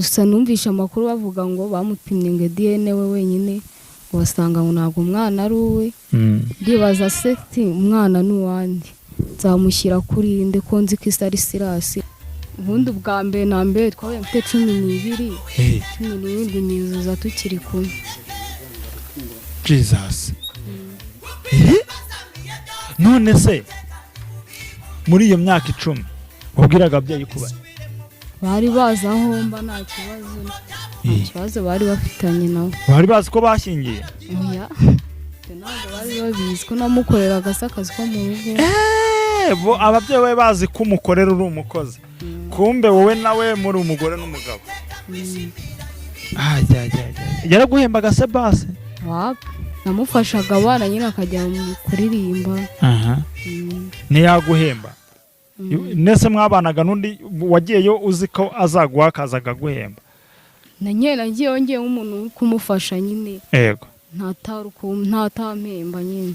gusa numvisha amakuru bavuga ngo bamupimye ngo DNA we wenyine wasanga ngo ntabwo umwana ari uwe. Ndibaza se umwana n'uwandi nzamushyira kuri inde ko nzi ko isa ari Sirasi. Ubundi bwa mbere na mbere twabaye mfite 12 17 nizuza tukiri kumwe. Jesus. None se muri iyo myaka 10 wabwiraga ababyeyi kuba bari bazi aho mba nta kibazo bari bafitanye nawe. Bari bazi ko bashyingiye? Oya, ntabwo bari babizi ko namukoreraga akazi ko mu rugo. Bo ababyeyi we bazi ko umukorera uri umukozi, kumbe wowe nawe muri umugore n'umugabo. Yaraguhembaga se base? Namufashaga abana nyine akajya kuririmba. Ntiyaguhemba? Nese mwabanaga n'undi wagiyeyo uzi ko azaguha akazaga guhemba? Nagiye yongeye nk'umuntu kumufasha nyine. Yego. Ntatampemba nyine.